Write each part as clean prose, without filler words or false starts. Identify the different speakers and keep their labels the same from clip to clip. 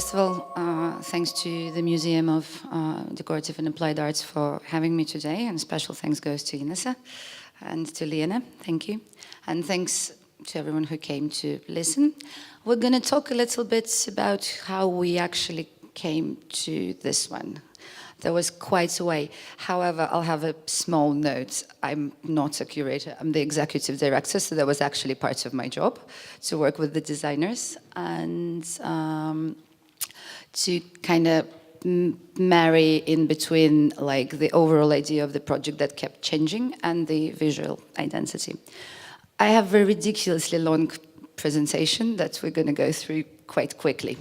Speaker 1: First of all, thanks to the Museum of Decorative and Applied Arts for having me today, and special thanks goes to Inesa and to Lena, thank you. And thanks to everyone who came to listen. We're going to talk a little bit about how we actually came to this one. There was quite a way. However, I'll have a small note. I'm not a curator, I'm the executive director, so that was actually part of my job, to work with the designers and to kind of marry in between like the overall idea of the project that kept changing and the visual identity. I have a ridiculously long presentation that we're going to go through quite quickly.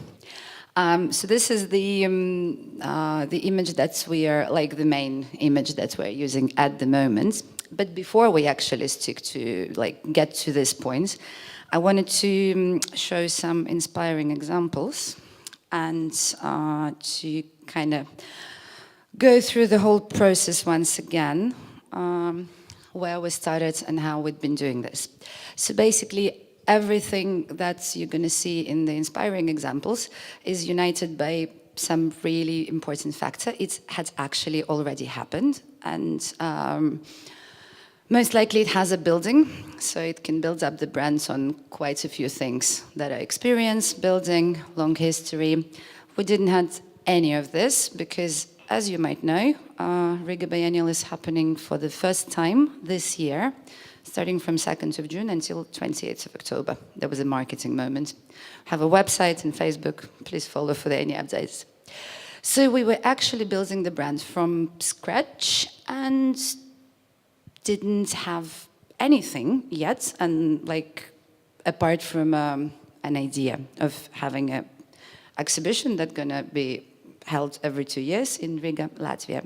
Speaker 1: So this is the image that we are, like the main image that we're using at the moment. But before we actually get to this point, I wanted to show some inspiring examples and to kind of go through the whole process once again, where we started and how we've been doing this. So basically, everything that you're going to see in the inspiring examples is united by some really important factor. It had actually already happened, and most likely it has a building, so it can build up the brands on quite a few things that are experience, building, long history. We didn't have any of this because, as you might know, Riga Biennial is happening for the first time this year, starting from 2nd of June until 28th of October. There was a marketing moment. Have a website and Facebook. Please follow for any updates. So we were actually building the brand from scratch and didn't have anything yet, and like apart from an idea of having an exhibition that's gonna be held every 2 years in Riga, Latvia.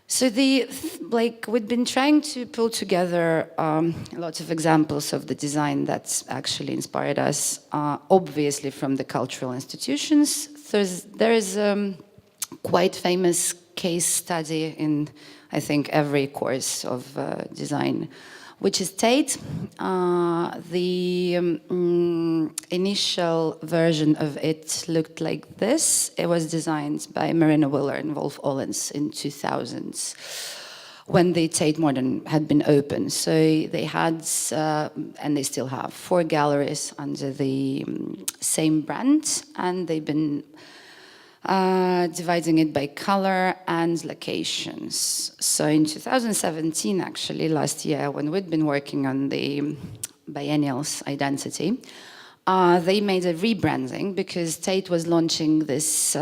Speaker 1: So we've been trying to pull together lots of examples of the design that's actually inspired us, obviously from the cultural institutions. There is a quite famous case study in, I think, every course of design, which is Tate. The initial version of it looked like this. It was designed by Marina Willer and Wolf Ollens in 2000s, when the Tate Modern had been opened. So they had, and they still have, 4 galleries under the same brand, and they've been dividing it by color and locations. So in 2017, actually, last year, when we'd been working on the Biennial's identity, they made a rebranding because Tate was launching this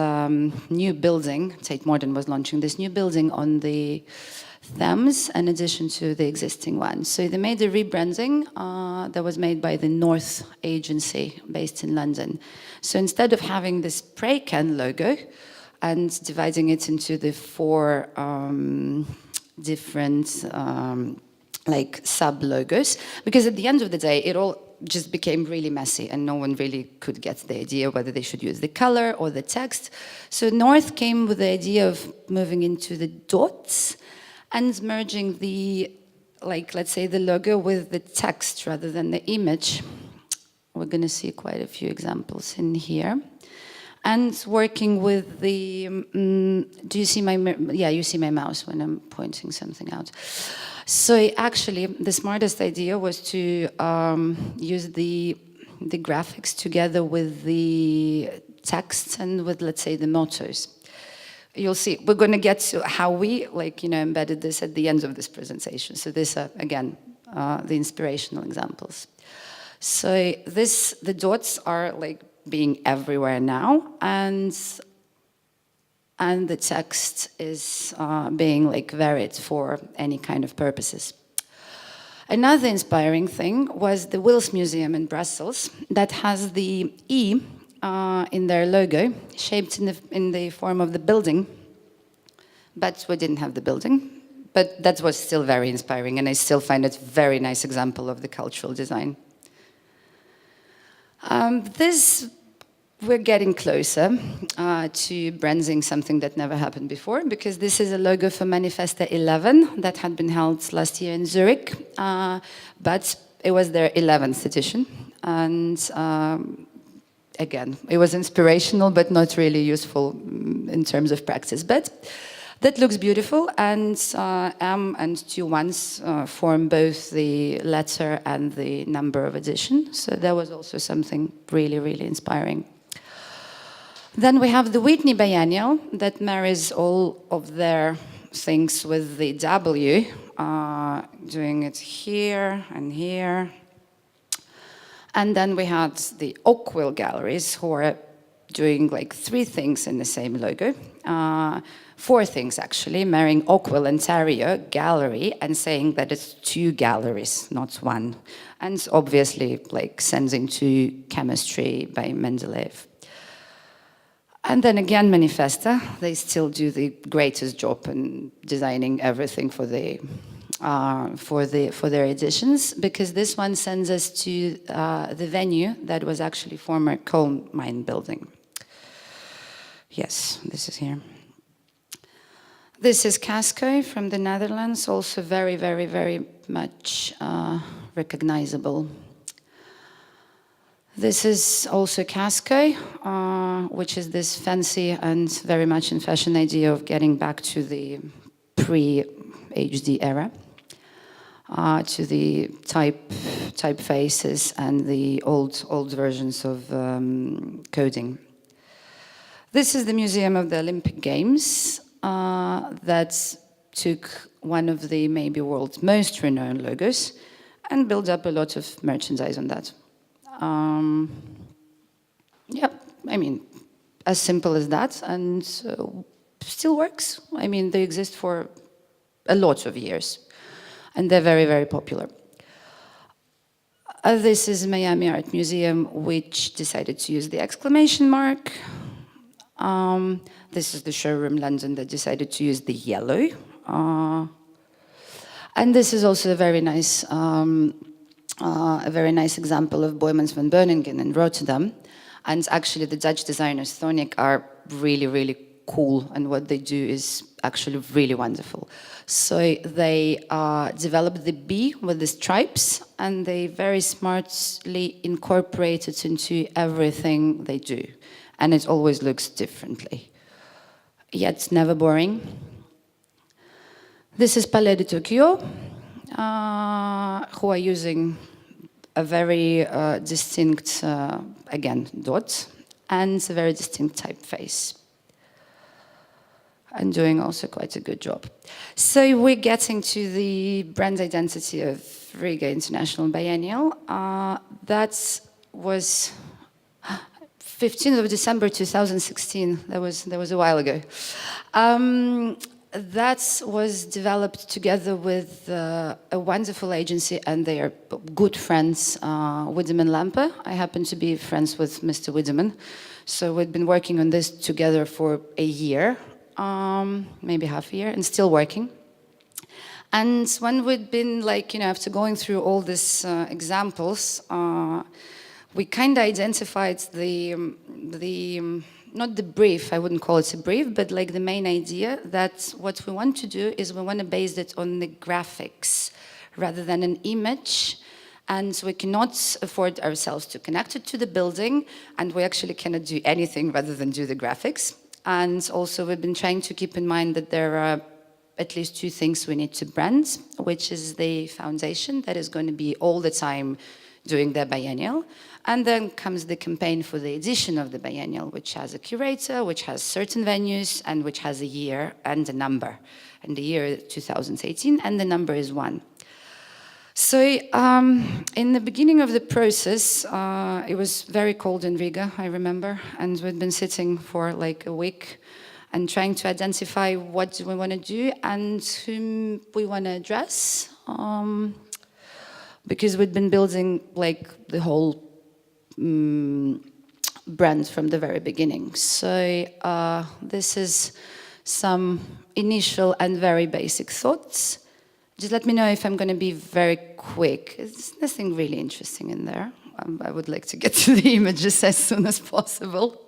Speaker 1: new building. Tate Modern was launching this new building on the Thames in addition to the existing one. So they made a rebranding that was made by the North agency based in London. So instead of having this spray can logo and dividing it into the 4 different sub logos, because at the end of the day it all just became really messy and no one really could get the idea whether they should use the color or the text. So North came with the idea of moving into the dots and merging the, let's say, the logo with the text rather than the image. We're going to see quite a few examples in here. And working with the, do you see my, yeah, you see my mouse when I'm pointing something out. So actually, the smartest idea was to use the graphics together with the text and with, let's say, the mottos. You'll see, we're going to get to how we, embedded this at the end of this presentation. So these are, again, the inspirational examples. So the dots are being everywhere now, and the text is being varied for any kind of purposes. Another inspiring thing was the Wills Museum in Brussels that has the E in their logo, shaped in the form of the building, but we didn't have the building. But that was still very inspiring, and I still find it a very nice example of the cultural design. We're getting closer to branding something that never happened before, because this is a logo for Manifesta 11 that had been held last year in Zurich, but it was their 11th edition, and again, it was inspirational, but not really useful in terms of practice. But that looks beautiful, and M and 2 ones form both the letter and the number of edition. So that was also something really, really inspiring. Then we have the Whitney Biennial that marries all of their things with the W, doing it here and here. And then we had the Oakville galleries who are doing like 3 things in the same logo. 4 things actually, marrying Oakville Ontario gallery and saying that it's 2 galleries, not 1. And obviously like sending to chemistry by Mendeleev. And then again, Manifesta, they still do the greatest job in designing everything for the for their editions, because this one sends us to the venue that was actually former coal mine building. Yes, this is here. This is Casco from the Netherlands, also very, very, very much recognizable. This is also Casco, which is this fancy and very much in fashion idea of getting back to the pre-HD era, to the typefaces and the old versions of coding. This is the Museum of the Olympic Games that took one of the maybe world's most renowned logos and built up a lot of merchandise on that. Yeah, I mean, as simple as that, and still works. I mean, they exist for a lot of years, and they're very, very popular. This is Miami Art Museum, which decided to use the exclamation mark. This is the showroom London that decided to use the yellow. And this is also a very nice example of Boijmans van Beuningen in Rotterdam. And actually the Dutch designers Thonik are really, really cool, and what they do is actually really wonderful. So they developed the B with the stripes, and they very smartly incorporate it into everything they do. And it always looks differently, yet never boring. This is Palais de Tokyo, who are using a very distinct, again, dot, and a very distinct typeface. And doing also quite a good job. So we're getting to the brand identity of Riga International Biennial. That was 15th of December 2016. That was a while ago. That was developed together with a wonderful agency, and they are good friends, Wiedemann Lampe. I happen to be friends with Mr. Wiedemann. So we've been working on this together for a year, maybe half a year, and still working. And when we'd been after going through all these examples, we kind of identified not the brief, I wouldn't call it a brief, but like the main idea that what we want to do is we want to base it on the graphics rather than an image. And we cannot afford ourselves to connect it to the building, and we actually cannot do anything rather than do the graphics. And also we've been trying to keep in mind that there are at least 2 things we need to brand, which is the foundation that is going to be all the time doing the biennial. And then comes the campaign for the edition of the biennial, which has a curator, which has certain venues, and which has a year and a number. And the year 2018, and the number is 1. So in the beginning of the process, it was very cold in Riga, I remember, and we'd been sitting for like a week and trying to identify what do we want to do and whom we want to address, because we'd been building like the whole brand from the very beginning. So this is some initial and very basic thoughts. Just let me know if I'm going to be very quick. There's nothing really interesting in there. I would like to get to the images as soon as possible.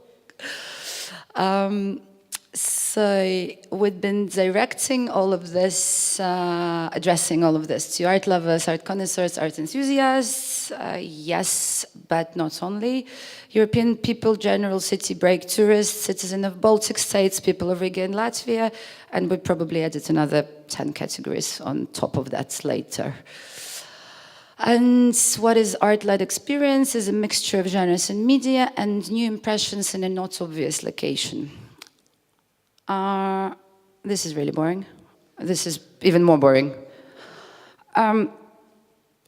Speaker 1: So we've been directing all of this, addressing all of this to art lovers, art connoisseurs, art enthusiasts, yes, but not only. European people, general city break tourists, citizens of Baltic states, people of Riga and Latvia, and we probably added another 10 categories on top of that later. And what is art-led experience is a mixture of genres and media and new impressions in a not obvious location. This is really boring. This is even more boring.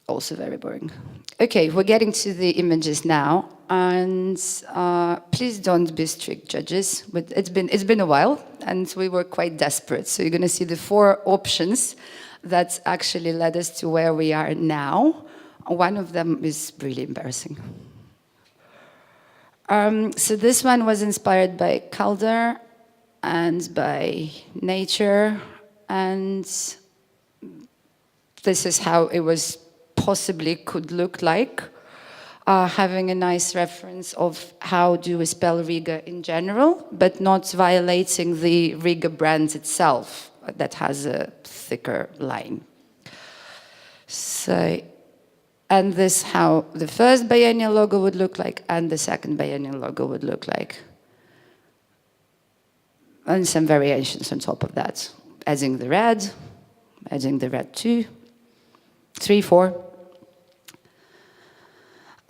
Speaker 1: Also very boring. Okay, we're getting to the images now, and please don't be strict judges. But it's been a while, and we were quite desperate. So you're going to see the 4 options that actually led us to where we are now. One of them is really embarrassing. So this one was inspired by Calder and by nature, and this is how it was possibly could look like, having a nice reference of how do we spell Riga in general, but not violating the Riga brand itself that has a thicker line. So, and this how the first Biennial logo would look like and the second Biennial logo would look like. And some variations on top of that. Adding the red 2, 3, 4.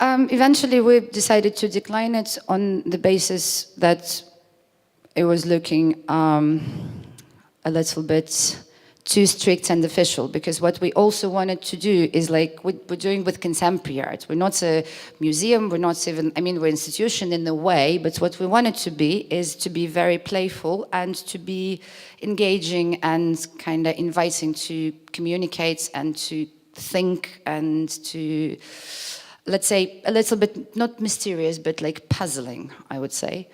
Speaker 1: Eventually we decided to decline it on the basis that it was looking a little bit too strict and official, because what we also wanted to do is like we're doing with contemporary art. We're not a museum, we're not even, I mean, we're an institution in a way, but what we wanted to be is to be very playful and to be engaging and kind of inviting to communicate and to think and to, let's say, a little bit, not mysterious, but like puzzling, I would say.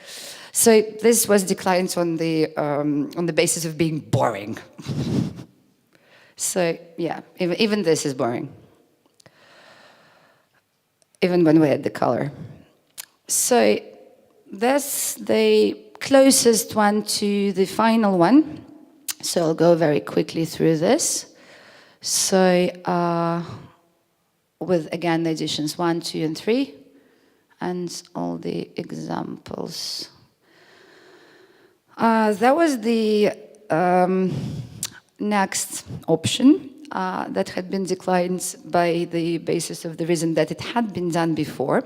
Speaker 1: So this was declined on the basis of being boring. So yeah, even this is boring. Even when we had the color. So that's the closest one to the final one. So I'll go very quickly through this. So with again the editions 1, 2, and 3, and all the examples. That was the next option that had been declined by the basis of the reason that it had been done before.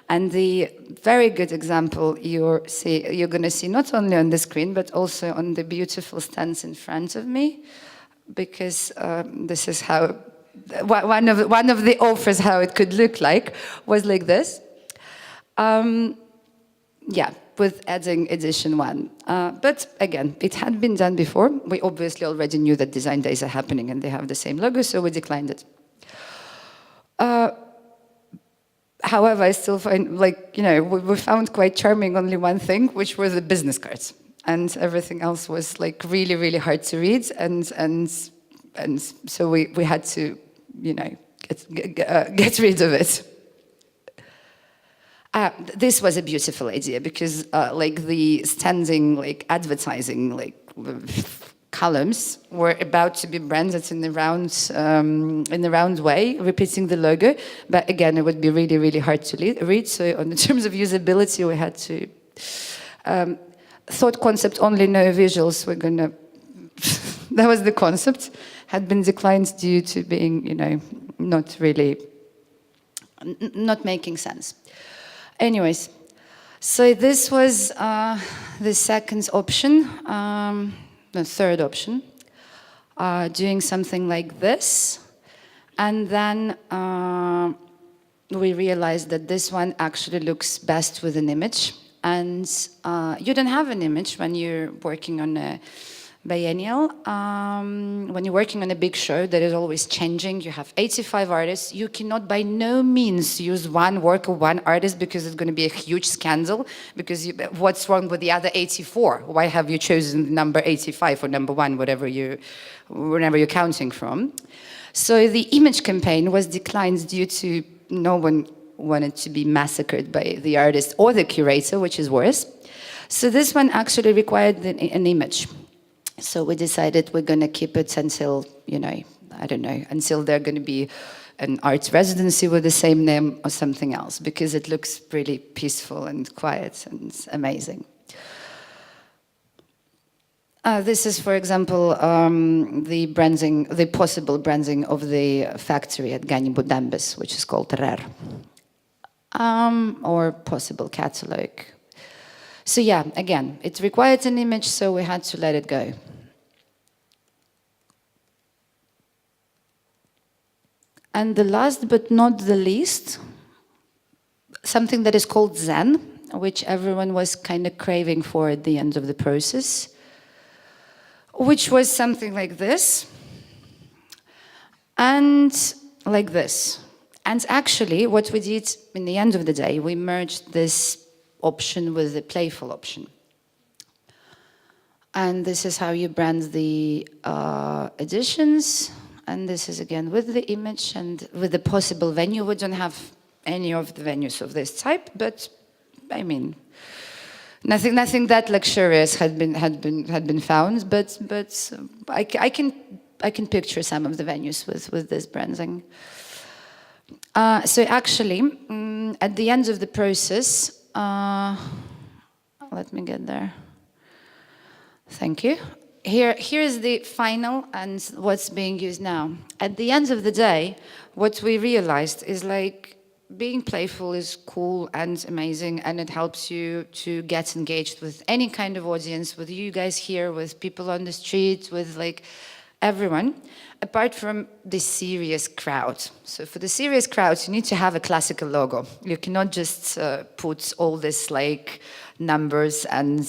Speaker 1: And the very good example you're going to see not only on the screen, but also on the beautiful stands in front of me, because this is how, one of the offers how it could look like was like this. Yeah, with adding edition 1. But again, it had been done before. We obviously already knew that design days are happening and they have the same logo, so we declined it. However, I still find, like, you know, we found quite charming only one thing, which were the business cards. And everything else was like really, really hard to read. And so we had to, you know, get rid of it. This was a beautiful idea because like the standing like advertising like columns were about to be branded in the round way, repeating the logo. But again, it would be really, really hard to read. So in terms of usability, we had to thought concept only, no visuals. We're gonna that was the concept. Had been declined due to being, you know, not making sense. Anyways, so this was the second option, the third option, doing something like this. And then we realized that this one actually looks best with an image. And you don't have an image when you're working on a biennial. When you're working on a big show that is always changing, you have 85 artists. You cannot by no means use one work of one artist because it's going to be a huge scandal. Because what's wrong with the other 84? Why have you chosen number 85 or number 1, whenever you're counting from? So the image campaign was declined due to no one wanted to be massacred by the artist or the curator, which is worse. So this one actually required an image. So we decided we're going to keep it until, you know, I don't know, until they're going to be an art residency with the same name or something else, because it looks really peaceful and quiet and amazing. This is, for example, the possible branding of the factory at Biennial, which is called RER, or possible catalog. So yeah, again, it required an image, so we had to let it go. And the last but not the least, something that is called Zen, which everyone was kind of craving for at the end of the process, which was something like this, and like this. And actually, what we did in the end of the day, we merged this option with the playful option. And this is how you brand the editions. And this is again with the image and with the possible venue. We don't have any of the venues of this type, but I mean, nothing that luxurious had been found. But I can picture some of the venues with this branding. So actually, at the end of the process, let me get there. Thank you. Here is the final and what's being used now. At the end of the day, what we realized is like being playful is cool and amazing, and it helps you to get engaged with any kind of audience, with you guys here, with people on the street, with like everyone, apart from the serious crowd. So for the serious crowd, you need to have a classical logo. You cannot just put all this like numbers and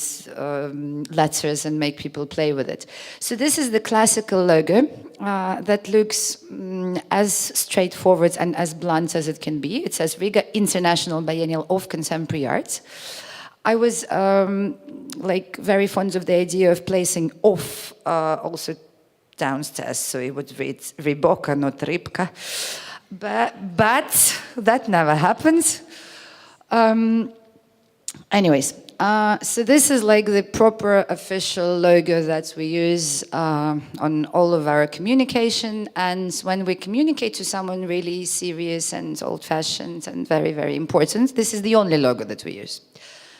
Speaker 1: letters and make people play with it. So this is the classical logo that looks as straightforward and as blunt as it can be. It says Riga International Biennial of Contemporary Art. I was like very fond of the idea of placing off also downstairs, so it would read RIBOCA, not RIBCA. But that never happened. Anyways, so this is like the proper official logo that we use on all of our communication. And when we communicate to someone really serious and old-fashioned and very, very important, this is the only logo that we use.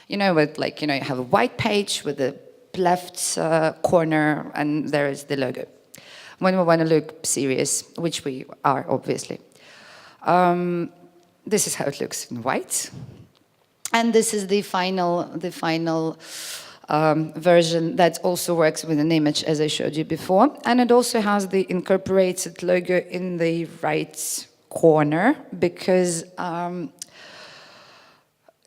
Speaker 1: You know, with like, you know, you have a white page with the left corner, and there is the logo. When we want to look serious, which we are, obviously. This is how it looks in white. And this is the final version that also works with an image, as I showed you before. And it also has the incorporated logo in the right corner, because no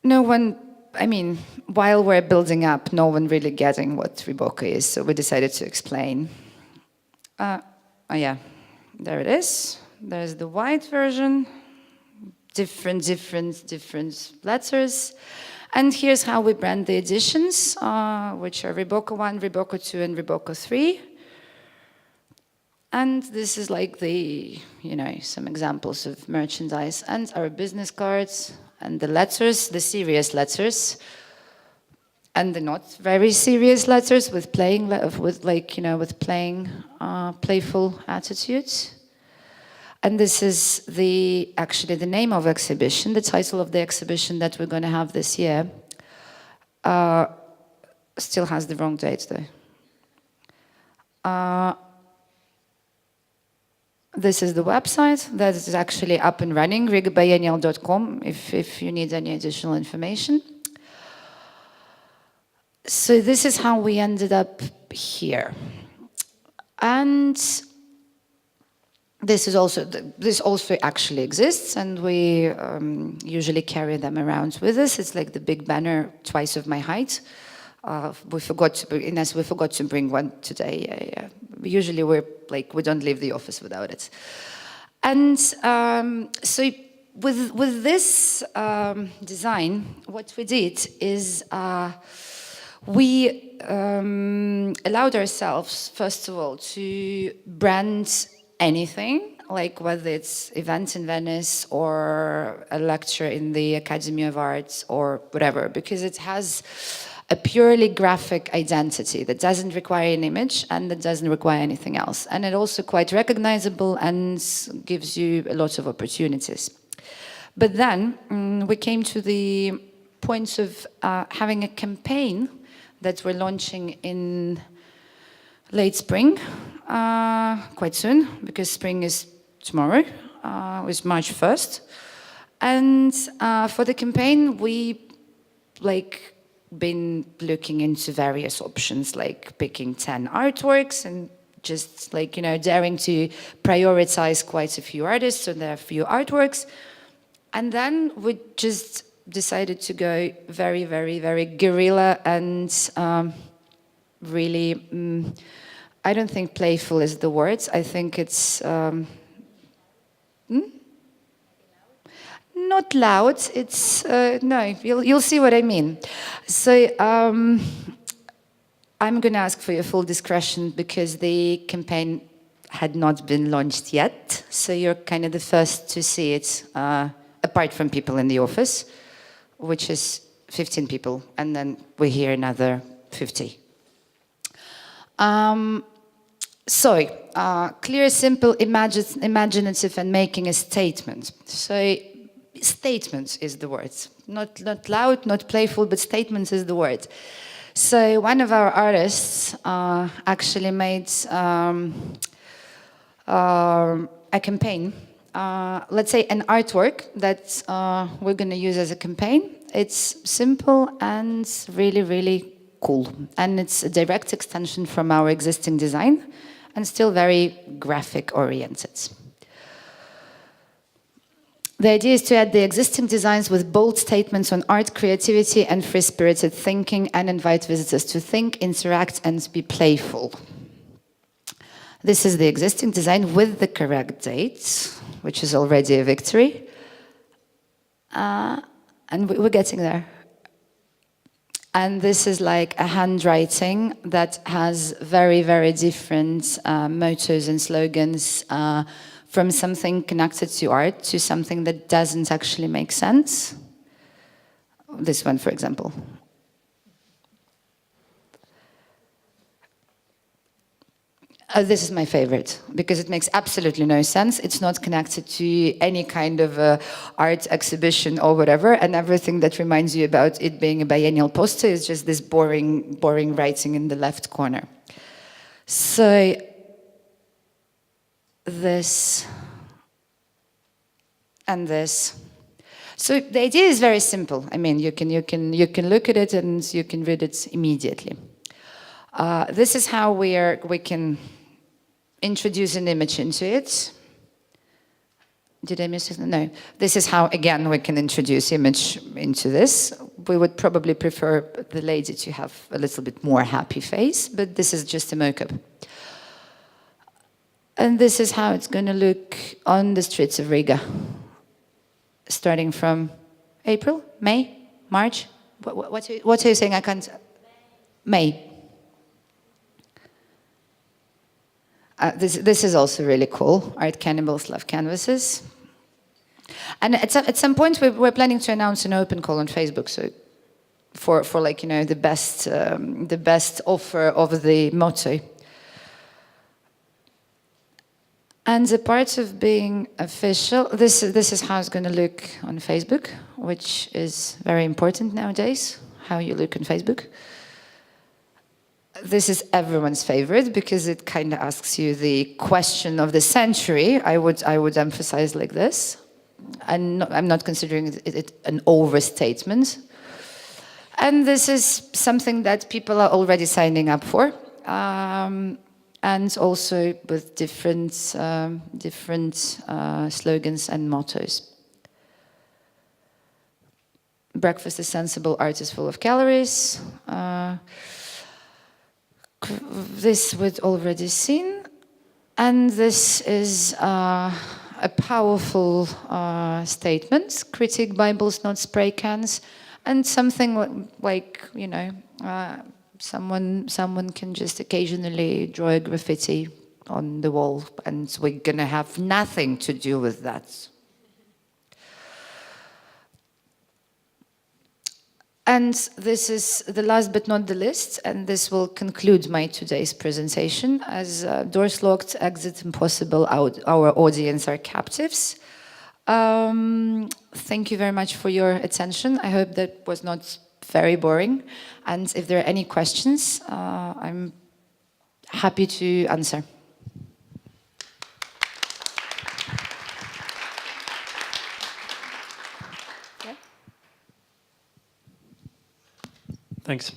Speaker 1: one, I mean, while we're building up, no one really getting what RIBOCA is, so we decided to explain. Oh yeah, there it is. There's the white version. Different letters. And here's how we brand the editions, which are RIBOCA 1, RIBOCA 2, and RIBOCA 3. And this is like the, you know, some examples of merchandise and our business cards and the letters, the serious letters, and the not very serious letters with playing, with like, you know, with playing, playful attitudes. And this is actually the name of exhibition, the title of the exhibition that we're going to have this year. Still has the wrong date though. This is the website that is actually up and running, rigabiennial.com, if you need any additional information. So this is how we ended up here. And this also actually exists, and we usually carry them around with us. It's like the big banner twice of my height. We forgot to bring one today. Yeah. Usually we don't leave the office without it. And so with this design, what we did is we allowed ourselves, first of all, to brand anything, like whether it's events in Venice or a lecture in the Academy of Arts or whatever, because it has a purely graphic identity that doesn't require an image and that doesn't require anything else. And it also quite recognizable and gives you a lot of opportunities. But then we came to the point of having a campaign that we're launching in late spring, quite soon, because spring is tomorrow, it's March 1st. And for the campaign, we been looking into various options, like picking 10 artworks and just daring to prioritize quite a few artists, so there are a few artworks. And then we just decided to go very, very, very guerrilla and really, I don't think playful is the word. I think it's not loud. It's no. You'll see what I mean. So I'm going to ask for your full discretion because the campaign had not been launched yet. So you're kind of the first to see it. Apart from people in the office, which is 15 people, and then we hear another 50. Clear, simple, imaginative, and making a statement. So, statement is the word. Not loud, not playful, but statement is the word. So, one of our artists actually made a campaign. Let's say an artwork that we're going to use as a campaign. It's simple and really, really cool. And it's a direct extension from our existing design and still very graphic oriented. The idea is to add the existing designs with bold statements on art, creativity, and free-spirited thinking and invite visitors to think, interact, and be playful. This is the existing design with the correct dates, which is already a victory. And we're getting there. And this is like a handwriting that has very, very different mottos and slogans from something connected to art to something that doesn't actually make sense. This one, for example. This is my favorite because it makes absolutely no sense. It's not connected to any kind of art exhibition or whatever, and everything that reminds you about it being a biennial poster is just this boring writing in the left corner. So this and this. So the idea is very simple. I mean, you can look at it and you can read it immediately. This is how we can introduce an image into it. Did I miss it? No. This is how, again, we can introduce image into this. We would probably prefer the lady to have a little bit more happy face, but this is just a mock-up. And this is how it's going to look on the streets of Riga, starting from April, May, March. What are you saying? I can't. May. This is also really cool. Art Cannibals Love Canvases. And at some point we're planning to announce an open call on Facebook, so for the best offer of the motto. And the part of being official, this is how it's going to look on Facebook, which is very important nowadays, how you look on Facebook. This is everyone's favorite because it kind of asks you the question of the century. I would emphasize like this. And I'm not considering it an overstatement. And this is something that people are already signing up for. And also with different slogans and mottos. Breakfast is sensible, art is full of calories. This we'd already seen. And this is a powerful statement. Critique Bibles, not spray cans. And something like, someone can just occasionally draw a graffiti on the wall, and we're going to have nothing to do with that. And this is the last but not the least, and this will conclude my today's presentation. As doors locked, exit impossible, our audience are captives. Thank you very much for your attention. I hope that was not very boring. And if there are any questions, I'm happy to answer.
Speaker 2: Thanks.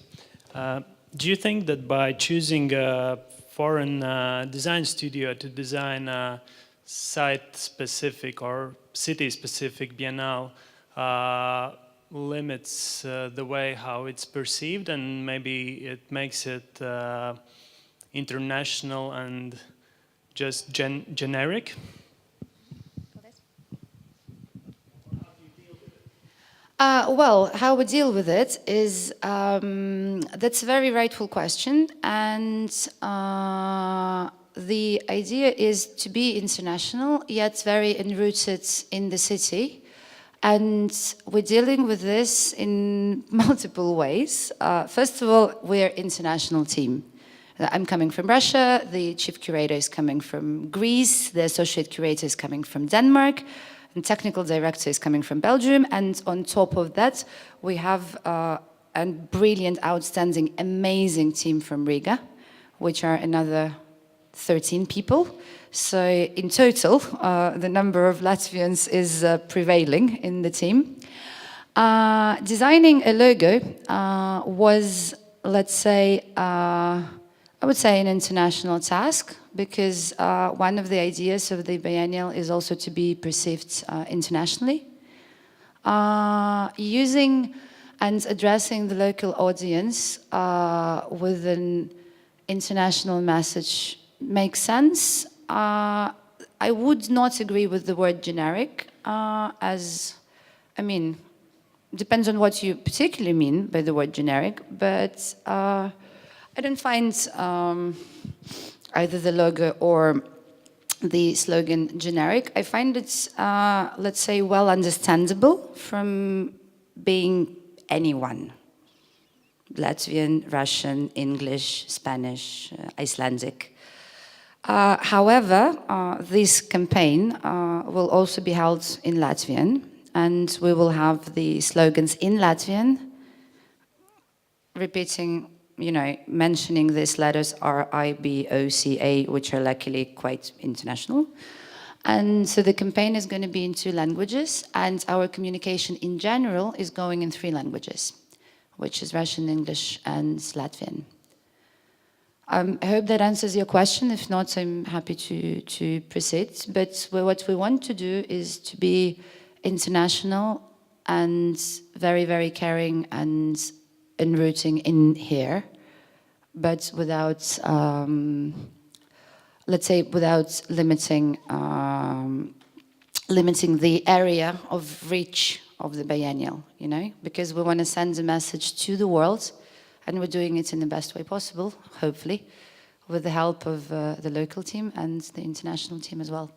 Speaker 2: Do you think that by choosing a foreign design studio to design a site-specific or city-specific Biennial limits the way how it's perceived, and maybe it makes it international and just generic?
Speaker 1: Well, how we deal with it is, that's a very rightful question, and the idea is to be international, yet very enrooted in the city. And we're dealing with this in multiple ways. First of all, we're an international team. I'm coming from Russia, the chief curator is coming from Greece, the associate curator is coming from Denmark, and technical director is coming from Belgium, and on top of that, we have a brilliant, outstanding, amazing team from Riga, which are another 13 people. So in total, the number of Latvians is prevailing in the team. Designing a logo was, let's say, I would say an international task, because one of the ideas of the Biennial is also to be perceived internationally. Using and addressing the local audience with an international message makes sense. I would not agree with the word generic, as, I mean, depends on what you particularly mean by the word generic, but I don't find either the logo or the slogan generic. I find it, let's say, well understandable from being anyone. Latvian, Russian, English, Spanish, Icelandic. However, this campaign will also be held in Latvian, and we will have the slogans in Latvian, repeating, you know, mentioning these letters RIBOCA, which are luckily quite international. And so the campaign is going to be in 2 languages, and our communication in general is going in 3 languages, which is Russian, English, and Latvian. I hope that answers your question. If not, I'm happy to proceed. But what we want to do is to be international and very, very caring and enrooting in here, but without, let's say, without limiting the area of reach of the Biennial, you know, because we want to send a message to the world, and we're doing it in the best way possible, hopefully, with the help of the local team and the international team as well.